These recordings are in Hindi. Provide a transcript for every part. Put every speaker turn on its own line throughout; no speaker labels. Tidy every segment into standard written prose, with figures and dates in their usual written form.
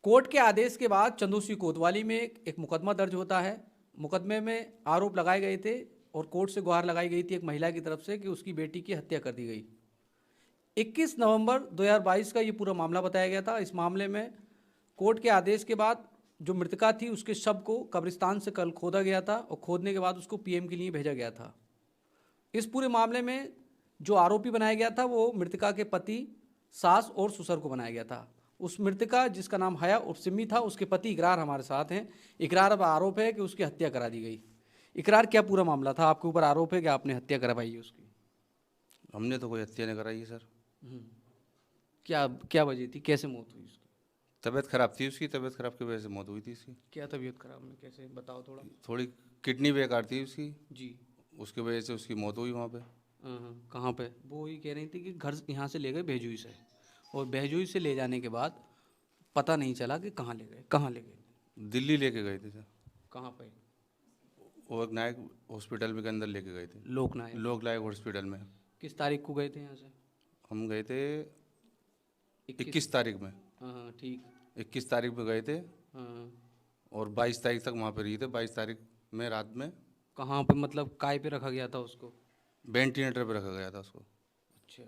कोर्ट के आदेश के बाद चंदू सिंह कोतवाली में एक मुकदमा दर्ज होता है। मुकदमे में आरोप लगाए गए थे और कोर्ट से गुहार लगाई गई थी एक महिला की तरफ से कि उसकी बेटी की हत्या कर दी गई। 21 नवंबर 2022 का ये पूरा मामला बताया गया था। इस मामले में कोर्ट के आदेश के बाद जो मृतका थी उसके शव को कब्रिस्तान से कल खोदा गया था और खोदने के बाद उसको पीएम के लिए भेजा गया था। इस पूरे मामले में जो आरोपी बनाया गया था वो मृतका के पति, सास और ससुर को बनाया गया था। उस मृतका जिसका नाम हया उर्फ सिम्मी था, उसके पति इकरार हमारे साथ हैं। इकरार अब आरोप है कि उसकी हत्या करा दी गई। इकरार क्या पूरा मामला था? आपके ऊपर आरोप है कि आपने हत्या करवाई है उसकी।
हमने तो कोई हत्या नहीं कराई है सर।
क्या क्या वजह थी, कैसे मौत हुई उसकी?
तबीयत खराब थी उसकी, तबीयत खराब की वजह से मौत हुई थी इसकी।
क्या तबीयत खराब में, कैसे बताओ थोड़ा।
थोड़ी किडनी बेकार थी उसकी,
जी।
उसकी वजह से उसकी मौत हुई वहाँ पे।
कहाँ पे? वो ये कह रही थी कि घर यहाँ से ले गए भेजुई से, और भेजुई से ले जाने के बाद पता नहीं चला कि कहाँ ले गए, कहाँ ले गए,
दिल्ली लेके गए थे सर।
कहाँ पे?
वो एक नायक हॉस्पिटल में के अंदर लेके गए थे।
लोकनायक।
लोक नायक हॉस्पिटल में।
किस तारीख को गए थे यहाँ से?
हम गए थे
21।
21 तारीख में।
हाँ हाँ, ठीक।
21 तारीख में गए थे
हाँ।
और 22 तारीख तक वहाँ पे रही थे। 22 तारीख में रात में
कहाँ पे, मतलब काय पे रखा गया था उसको?
वेंटिलेटर पे रखा गया था उसको।
अच्छा,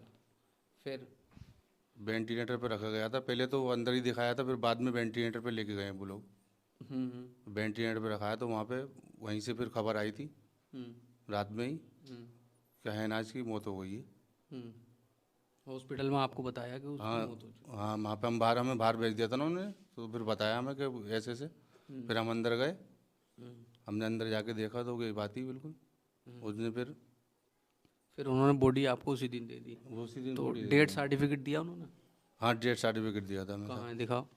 फिर?
वेंटिलेटर पे रखा गया था। पहले तो वो अंदर ही दिखाया था, फिर बाद में वेंटिलेटर पे लेके गए वो लोग। वेंटिलेटर पे रखाया तो वहाँ पे वहीं से फिर खबर आई थी रात में ही कि हैनाज की मौत हो गई है।
हॉस्पिटल में आपको बताया कि उसकी
हाँ
मौत हो चुकी?
हाँ, वहाँ पे हमें बाहर भेज दिया था ना उन्होंने, तो फिर बताया हमें कि ऐसे से। फिर हम अंदर गए, हमने अंदर जाके देखा तो ये बात ही बिल्कुल उसने
फिर उन्होंने बॉडी आपको उसी दिन दे दी?
वो उसी दिन
तो
बॉडी दे दी
डेथ
उन्होंने।
सर्टिफिकेट दिया उन्होंने?
हाँ, डेथ सर्टिफिकेट दिया था हमें
कहाँ
साहब।
है, दिखाओ।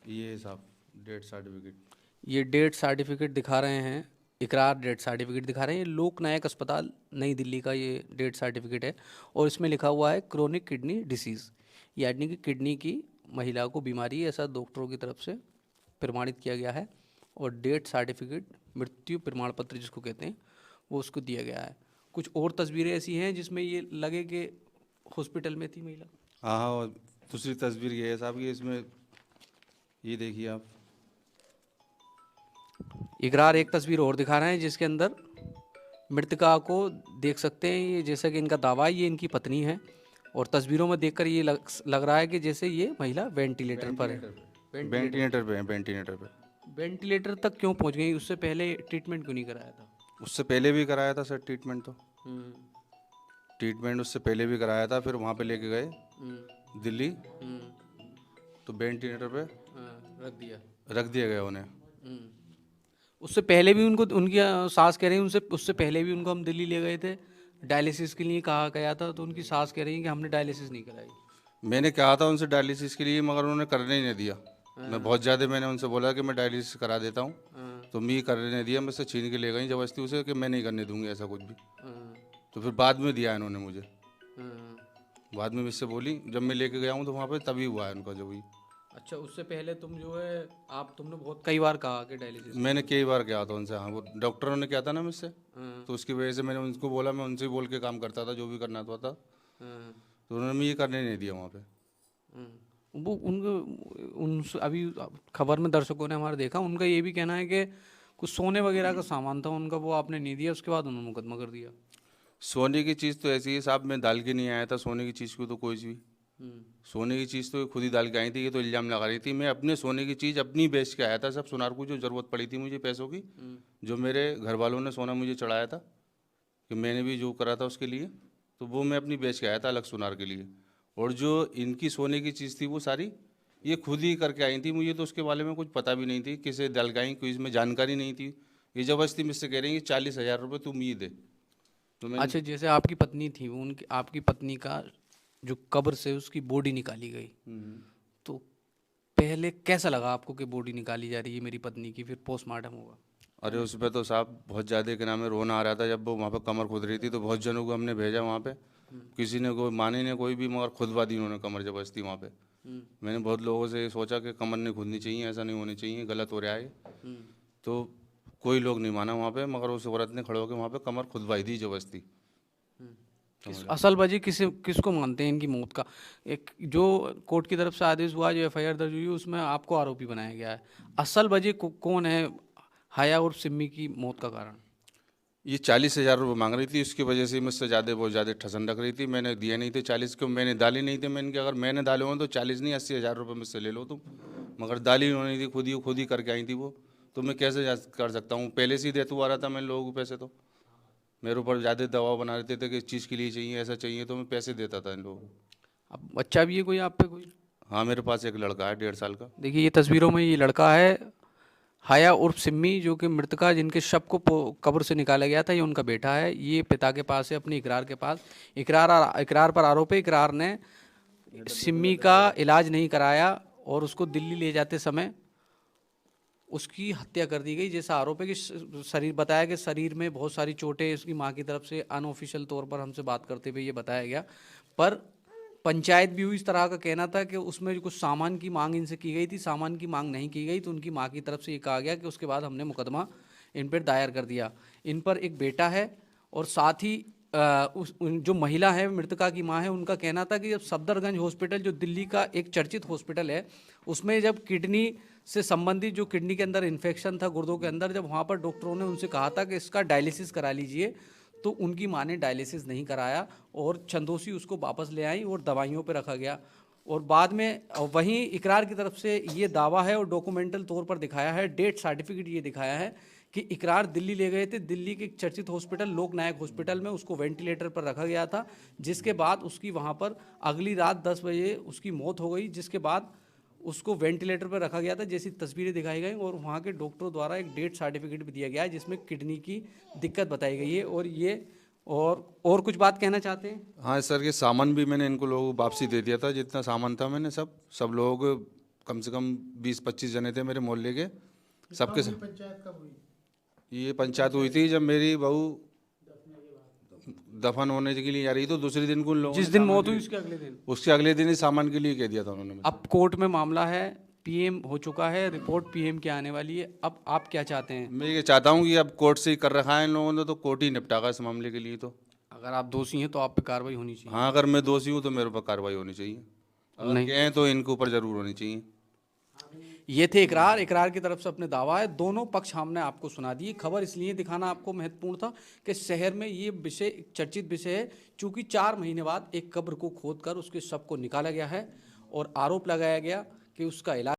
ये साहब डेथ सर्टिफिकेट।
ये डेथ सर्टिफिकेट दिखा रहे हैं, इकरार डेथ सर्टिफिकेट दिखा रहे हैं। ये लोक नायक अस्पताल नई दिल्ली का ये डेथ सर्टिफिकेट है और इसमें लिखा हुआ है क्रोनिक किडनी डिसीज़, यानी कि किडनी की महिला को बीमारी है, ऐसा डॉक्टरों की तरफ से प्रमाणित किया गया है। और डेथ सर्टिफिकेट, मृत्यु प्रमाण पत्र जिसको कहते हैं, वो उसको दिया गया है। कुछ और तस्वीरें ऐसी हैं जिसमें ये लगे कि हॉस्पिटल में थी महिला।
हाँ हाँ, और दूसरी तस्वीर ये है साहब, ये इसमें ये देखिए आप।
इकरार एक तस्वीर और दिखा रहे हैं जिसके अंदर मृतका को देख सकते हैं। ये जैसा कि इनका दावा है ये इनकी पत्नी है, और तस्वीरों में देखकर ये लग रहा है कि जैसे ये महिला वेंटिलेटर पर है।
वेंटिलेटर पे है, वेंटिलेटर पे।
वेंटिलेटर तक क्यों पहुंच गई? उससे पहले ट्रीटमेंट क्यों नहीं कराया था?
उससे पहले भी कराया था सर ट्रीटमेंट तो।
हम्म।
ट्रीटमेंट उससे पहले भी कराया था, फिर वहाँ पे लेके गए
हम्म।
दिल्ली,
हम्म।
तो वेंटिलेटर पे
हाँ, रख दिया।
रख दिया गया उन्हें।
उससे पहले भी उनको, उनकी सास कह रही है, उनसे उससे पहले भी उनको हम दिल्ली ले गए थे, डायलिसिस के लिए कहा गया था, तो उनकी सास कह रही है कि हमने डायलिसिस नहीं कराई।
मैंने कहा था उनसे डायलिसिस के लिए, मगर उन्होंने करने ही नहीं दिया। मैं बहुत ज़्यादा मैंने उनसे बोला कि मैं डायलिसिस करा देता हूँ, तो मैं करने नहीं दिया। मुझसे छीन के ले गई ज़बरदस्ती उसे कि मैं नहीं करने दूंगी ऐसा कुछ भी। तो फिर बाद में दिया इन्होंने मुझे। बाद में मुझसे बोली, जब मैं लेके गया हूँ तो वहाँ पे तभी हुआ है उनका जो भी।
अच्छा, उससे पहले तुम जो है, आप तुमने बहुत कई बार कहा कि डायलिसिस।
मैंने कई बार किया था उनसे। हाँ, वो डॉक्टरों ने किया था ना मुझसे, तो उसकी वजह से मैंने उनको बोला, मैं उनसे ही बोल के काम करता था जो भी करना था। तो उन्होंने मुझे करने नहीं दिया वहाँ पे।
वो उनको उन अभी खबर में दर्शकों ने हमारे देखा, उनका ये भी कहना है कि कुछ सोने वगैरह का सामान था उनका, वो आपने नहीं दिया, उसके बाद उन्होंने मुकदमा कर दिया।
सोने की चीज़ तो ऐसी है साहब, मैं डाल के नहीं आया था सोने की चीज़ को तो कोई भी। सोने की चीज़ तो खुद ही डाल के आई थी, ये तो इल्ज़ाम लगा रही थी। मैं अपने सोने की चीज़ अपनी बेच के आया था सब सोनार को, जो ज़रूरत पड़ी थी मुझे पैसों की, जो मेरे घर वालों ने सोना मुझे चढ़ाया था कि मैंने भी जो करा था उसके लिए, तो वो मैं अपनी बेच के आया था अलग सोनार के लिए। और जो इनकी सोने की चीज़ थी वो सारी ये खुद ही करके आई थी। मुझे तो उसके बारे में कुछ पता भी नहीं थी, किसे दलगाई कोई इसमें जानकारी नहीं थी। ये ज़बरदस्ती मुझसे कह रही हैं कि 40,000 रुपये तुम ये दे, तो मैंने।
अच्छा, जैसे आपकी पत्नी थी, वो उनकी आपकी पत्नी का जो कब्र से उसकी बॉडी निकाली गई, तो पहले कैसा लगा आपको कि बॉडी निकाली जा रही है मेरी पत्नी की, फिर पोस्टमार्टम होगा?
अरे उस पर तो साहब बहुत ज़्यादा के नाम है रोना आ रहा था। जब वो वहाँ पर कमर खुद रही थी तो बहुत जनों को हमने भेजा वहाँ पे, किसी ने कोई माने नहीं कोई भी, मगर खुदवा दी उन्होंने कमर ज़बरदस्ती वहाँ पे। मैंने बहुत लोगों से ये सोचा कि कमर नहीं खुदनी चाहिए, ऐसा नहीं होनी चाहिए, गलत हो रहा है। तो कोई लोग नहीं माना वहाँ पे, मगर उस औरत ने खड़े होकर वहाँ पे कमर खुदवाई दी ज़बरदस्ती।
असल वजह किसको मानते हैं इनकी मौत का? एक जो कोर्ट की तरफ से आदेश हुआ, जो एफआईआर दर्ज हुई, उसमें आपको आरोपी बनाया गया है। असल वजह कौन है हया और सिम्मी की मौत का कारण?
ये 40,000 रुपये मांग रही थी, उसकी वजह से मुझसे बहुत ज़्यादा ठसन रख रही थी। मैंने दिए नहीं थे 40 को, मैंने डाले नहीं थे। मैंने कहा अगर मैंने डाले हों तो 40 नहीं 80,000 रुपये मुझसे ले लो तुम, मगर डाली उन्होंने थी, खुद ही करके आई थी वो। तो मैं कैसे कर सकता हूँ? पहले से ही देते हुआ रहा था मैं लोगों को पैसे। तो मेरे ऊपर ज़्यादा दबाव बना देते थे कि इस चीज़ के लिए चाहिए, ऐसा चाहिए, तो मैं पैसे देता था इन लोगों को।
अब बच्चा भी है कोई आप पे कोई?
हाँ, मेरे पास एक लड़का है 1.5 साल का।
देखिए ये तस्वीरों में ये लड़का है हया उर्फ सिम्मी, जो कि मृतका जिनके शव को कब्र से निकाला गया था, ये उनका बेटा है। ये पिता के पास है, अपनी इकरार के पास। इकरार पर आरोप है, इकरार ने सिम्मी का इलाज नहीं कराया और उसको दिल्ली ले जाते समय उसकी हत्या कर दी गई, जैसा आरोप है कि शरीर बताया कि शरीर में बहुत सारी चोटें उसकी मां की तरफ से अनऑफिशियल तौर पर हमसे बात करते हुए ये बताया गया। पर पंचायत भी हुई, इस तरह का कहना था कि उसमें कुछ सामान की मांग इनसे की गई थी, सामान की मांग नहीं की गई, तो उनकी मां की तरफ से ये कहा गया कि उसके बाद हमने मुकदमा इन पर दायर कर दिया। इन पर एक बेटा है और साथ ही जो महिला है, मृतका की मां है, उनका कहना था कि जब सफदरगंज हॉस्पिटल, जो दिल्ली का एक चर्चित हॉस्पिटल है, उसमें जब किडनी से संबंधित, जो किडनी के अंदर इन्फेक्शन था गुर्दों के अंदर, जब वहाँ पर डॉक्टरों ने उनसे कहा था कि इसका डायलिसिस करा लीजिए, तो उनकी मां ने डायलिसिस नहीं कराया और चंदोसी उसको वापस ले आई और दवाइयों पर रखा गया। और बाद में वहीं इकरार की तरफ से ये दावा है और डॉक्यूमेंटल तौर पर दिखाया है, डेथ सर्टिफिकेट ये दिखाया है कि इकरार दिल्ली ले गए थे। दिल्ली के एक चर्चित हॉस्पिटल लोकनायक हॉस्पिटल में उसको वेंटिलेटर पर रखा गया था, जिसके बाद उसकी वहाँ पर अगली रात 10 बजे उसकी मौत हो गई, जिसके बाद उसको वेंटिलेटर पर रखा गया था, जैसी तस्वीरें दिखाई गई। और वहाँ के डॉक्टरों द्वारा एक डेथ सर्टिफिकेट भी दिया गया है जिसमें किडनी की दिक्कत बताई गई है। और ये और कुछ बात कहना चाहते हैं?
हाँ सर, ये सामान भी मैंने इनको लोगों को वापसी दे दिया था, जितना सामान था मैंने सब लोग कम से कम 20-25 जने थे मेरे मोहल्ले के, सबके सब।
पंचायत कब हुई?
ये पंचायत हुई थी जब मेरी बहू दफन होने के लिए जा रही, तो दूसरे दिन को उन लोगों
जिस
ने
दिन
सामान
मौत
के
हुई
लिए-
उसके अगले दिन
ही सामान के लिए कह दिया था उन्होंने।
अब कोर्ट में मामला है, पीएम हो चुका है, रिपोर्ट पीएम की आने वाली है। अब आप क्या चाहते हैं?
मैं ये चाहता हूँ कि अब कोर्ट से ही कर रखा है इन लोगों ने, तो कोर्ट ही निपटागा इस मामले के लिए। तो
अगर आप दोषी हैं तो आप पे कार्रवाई होनी चाहिए।
हाँ, अगर मैं दोषी हूँ तो मेरे ऊपर कार्रवाई होनी चाहिए, अगर
नहीं
कहें तो इनके ऊपर जरूर होनी चाहिए।
ये थे इकरार की तरफ से अपने दावा है। दोनों पक्ष हमने आपको सुना दिए। खबर इसलिए दिखाना आपको महत्वपूर्ण था कि शहर में ये विषय चर्चित विषय है, चूंकि 4 महीने बाद एक कब्र को खोदकर उसके शव को निकाला गया है और आरोप लगाया गया कि उसका इलाज